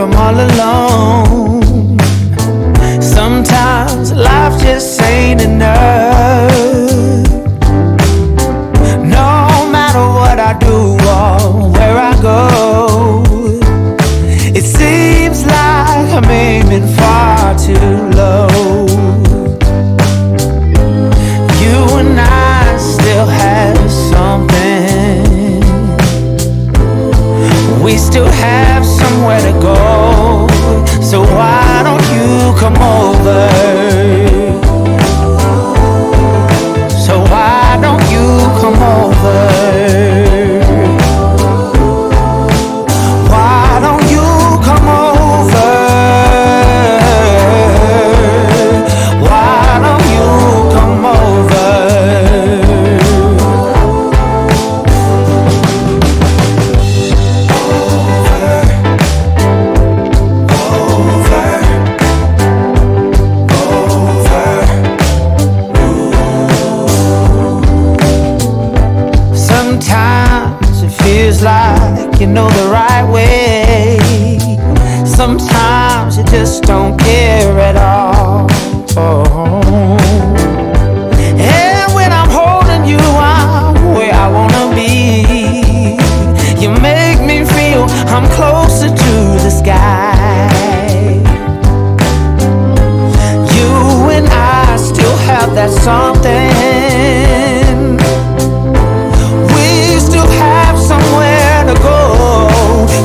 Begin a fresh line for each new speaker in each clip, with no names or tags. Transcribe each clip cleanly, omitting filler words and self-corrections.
I'm all alone. Sometimes life just ain't enough. No matter what I do or where I go, it seems like I'm aiming far too low. You and I still have something. We still have somewhere to go. So why don't you come over? So why don't you come over? Why don't you come over? Why don't you come over? Sometimes it feels like you know the right way. Sometimes you just don't care at all. And when I'm holding you, I'm where I wanna be. You make me feel I'm closer to the sky. You and I still have that something. Somewhere to go.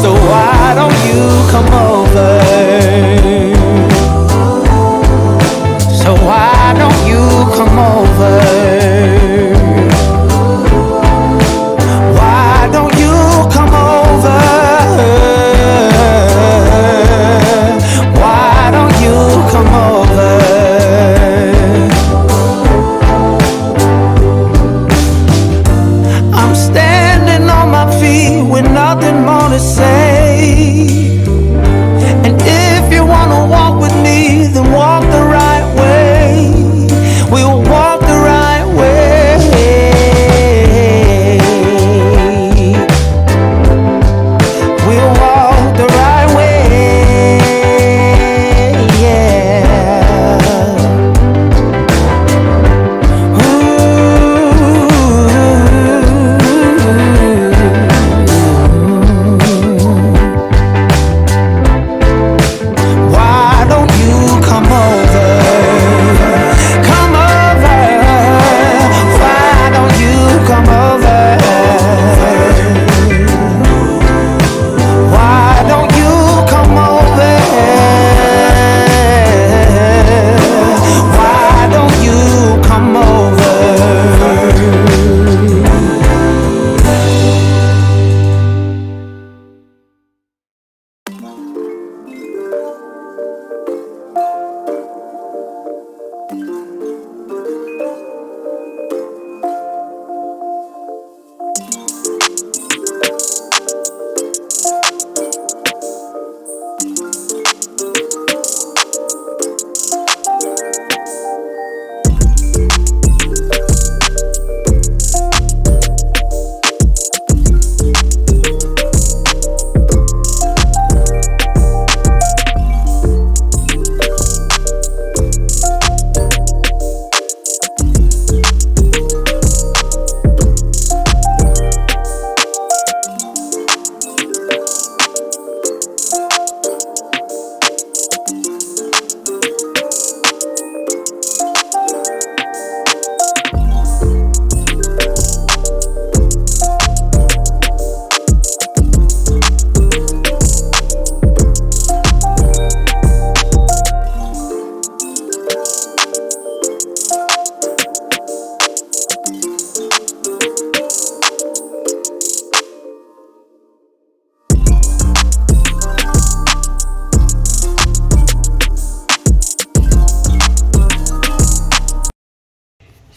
So why don't you come over? So why don't you come over? Why don't you come over? Why don't you come over? I'm standing on my feet with nothing more to say. And if you wanna walk with me, then walk the right way. We'll walk the right way. We'll walk the right way. Yeah. Why don't you come over? Come over. Why don't you come over? Why don't you come over? Why don't you come over?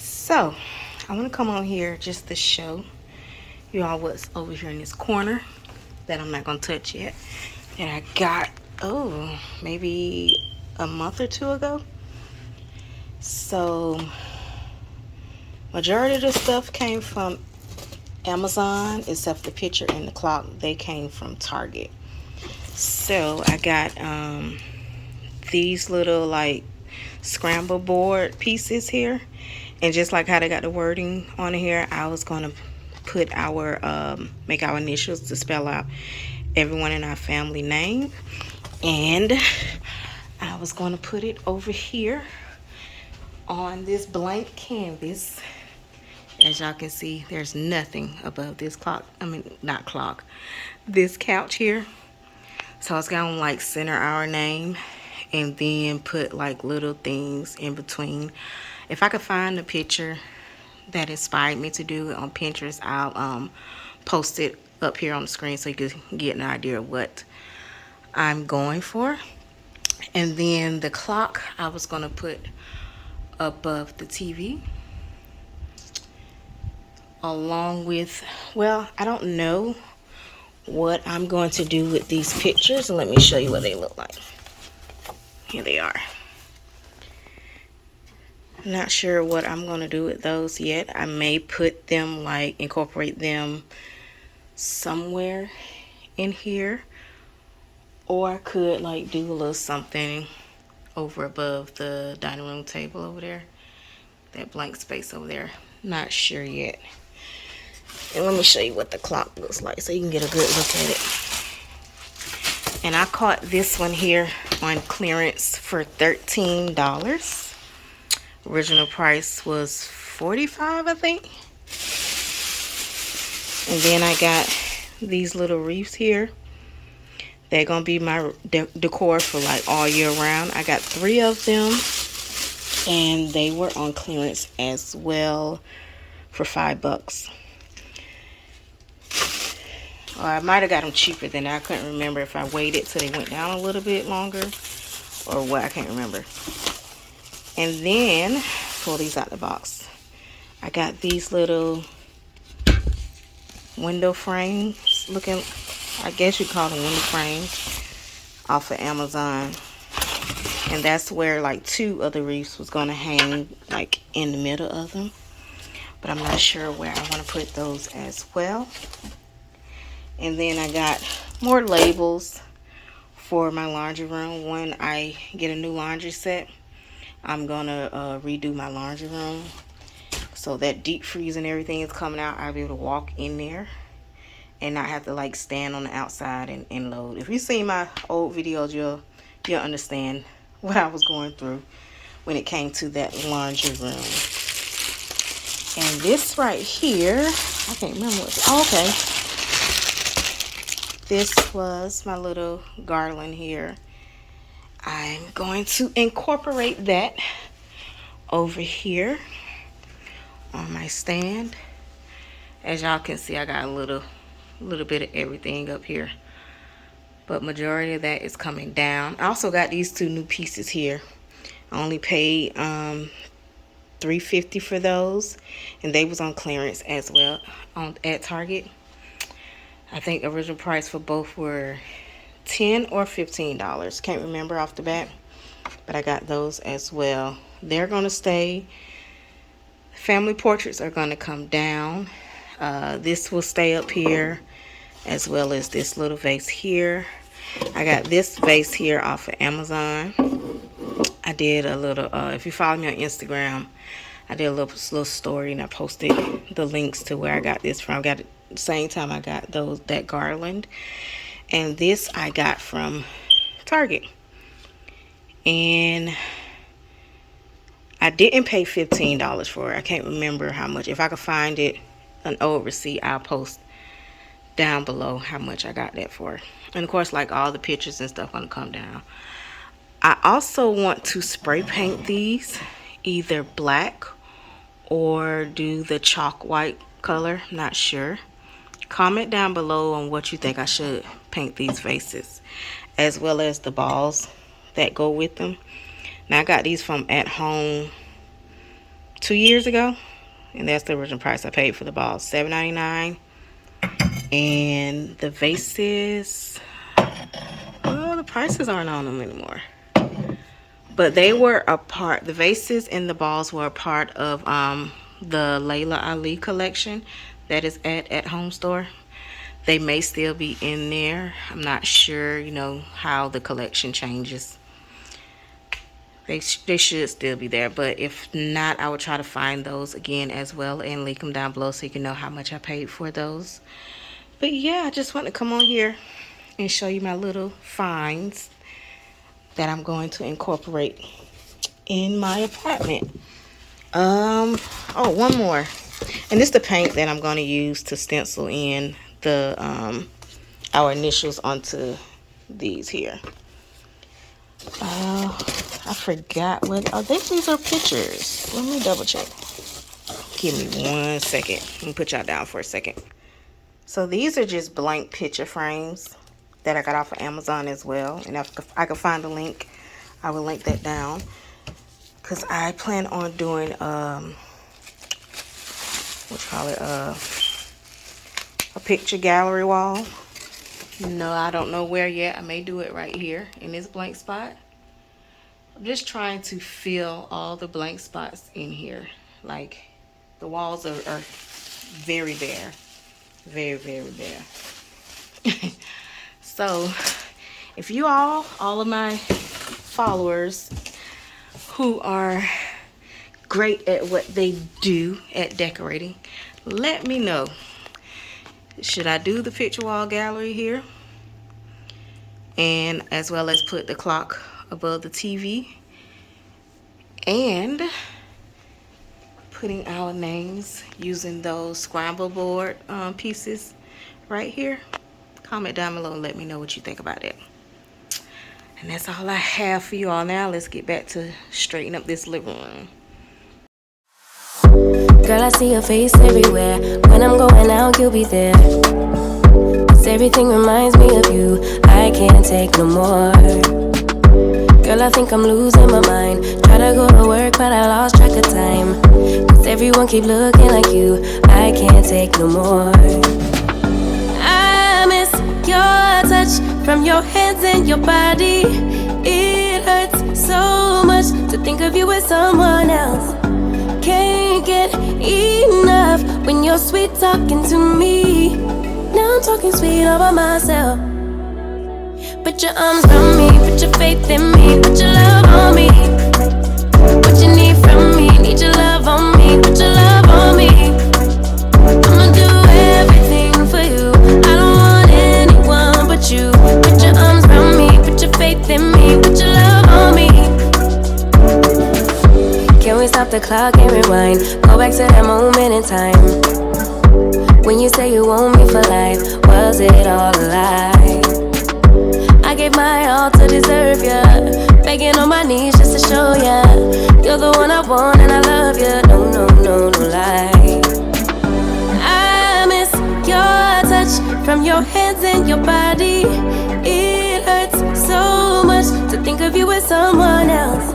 So I want to come on here just to show you all what's over here in this corner that I'm not going to touch yet, that I got maybe a month or two ago. So majority of the stuff came from Amazon, except the picture and the clock, they came from Target. So I got these little like scramble board pieces here, and just like how they got the wording on here, I was gonna put our make our initials to spell out everyone in our family name, and I was gonna put it over here on this blank canvas. As y'all can see, there's nothing above this clock. I mean, not clock, this couch here. So I was gonna like center our name and then put like little things in between. If I could find a picture that inspired me to do it on Pinterest, I'll post it up here on the screen so you can get an idea of what I'm going for. And then the clock I was gonna put above the TV, along with, well, I don't know what I'm going to do with these pictures. Let me show you what they look like. Here they are. Not sure what I'm going to do with those yet. I may put them, like incorporate them somewhere in here, or I could like do a little something over above the dining room table over there, that blank space over there. Not sure yet. And let me show you what the clock looks like so you can get a good look at it. And I caught this one here on clearance for $13. Original price was $45, I think. And then I got these little wreaths here. They're gonna be my decor for like all year round. I got 3 of them, and they were on clearance as well for $5. Or I might have got them cheaper than that. I couldn't remember if I waited till they went down a little bit longer or what. I can't remember. And then, pull these out the box. I got these little window frames looking, I guess you call them window frames, off of Amazon. And that's where like 2 of the wreaths was going to hang like in the middle of them. But I'm not sure where I want to put those as well. And then I got more labels for my laundry room. When I get a new laundry set, I'm gonna redo my laundry room so that deep freeze and everything is coming out. I'll be able to walk in there and not have to like stand on the outside and load. If you've seen my old videos, you'll understand what I was going through when it came to that laundry room. And this right here, I can't remember what. Oh, okay. This was my little garland here. I'm going to incorporate that over here on my stand. As y'all can see, I got a little bit of everything up here, but majority of that is coming down. I also got these 2 new pieces here. I only paid $3.50 for those, and they was on clearance as well at Target. I think the original price for both were $10 or $15. Can't remember off the bat, but I got those as well. They're gonna stay. Family portraits are gonna come down. This will stay up here, as well as this little vase here. I got this vase here off of Amazon. I did a little, if you follow me on Instagram, I did a little story, and I posted the links to where I got this from. I got it the same time I got that garland. And this I got from Target. And I didn't pay $15 for it. I can't remember how much. If I could find it, an old receipt, I'll post down below how much I got that for. And of course, like all the pictures and stuff gonna come down. I also want to spray paint these either black or do the chalk white color. Not sure. Comment down below on what you think I should paint these vases, as well as the balls that go with them. Now I got these from At Home 2 years ago, and that's the original price I paid for the balls, $7.99. And the vases, well, the prices aren't on them anymore, but they were a part, the vases and the balls were a part of the Layla Ali collection that is at Home store. They may still be in there. I'm not sure, you know, how the collection changes. They should still be there, but if not, I will try to find those again as well and link them down below so you can know how much I paid for those. But yeah, I just want to come on here and show you my little finds that I'm going to incorporate in my apartment. Oh, one more. And this is the paint that I'm going to use to stencil in the our initials onto these here. I forgot what. I think these are pictures. Let me double check. Give me 1 second. Let me put y'all down for a second. So these are just blank picture frames that I got off of Amazon as well. And if I can find a link, I will link that down. Because I plan on doing, a picture gallery wall. No, I don't know where yet. I may do it right here in this blank spot. I'm just trying to fill all the blank spots in here. Like, the walls are very bare. Very, very bare. So, if you all of my followers who are great at what they do at decorating, let me know. Should I do the picture wall gallery here? And as well as put the clock above the TV. And putting our names using those scramble board pieces right here. Comment down below and let me know what you think about it. And that's all I have for you all now. Let's get back to straightening up this living room.
Girl, I see your face everywhere. When I'm going out, you'll be there. 'Cause everything reminds me of you. I can't take no more. Girl, I think I'm losing my mind. Try to go to work, but I lost track of time. 'Cause everyone keep looking like you. I can't take no more. I miss your touch from your hands and your body. It hurts so much to think of you with someone else. Can't get enough when you're sweet talking to me. Now I'm talking sweet all by myself. Put your arms around me, put your faith in me, put your love on me. What you need from me, need your love on me, put your love on me. I'ma do everything for you. I don't want anyone but you. Put your arms around me, put your faith in me, put your love on me. Can we stop the clock and rewind? Go back to that moment in time when you say you want me for life. Was it all a lie? I gave my all to deserve ya, begging on my knees just to show ya you're the one I want and I love ya. No, no, no, no lie. I miss your touch from your hands and your body. It hurts so much to think of you with someone else.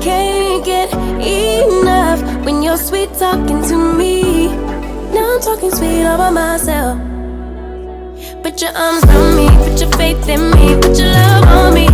Can't get enough when you're sweet talking to me. Now I'm talking sweet all by myself. Put your arms around me, put your faith in me, put your love on me.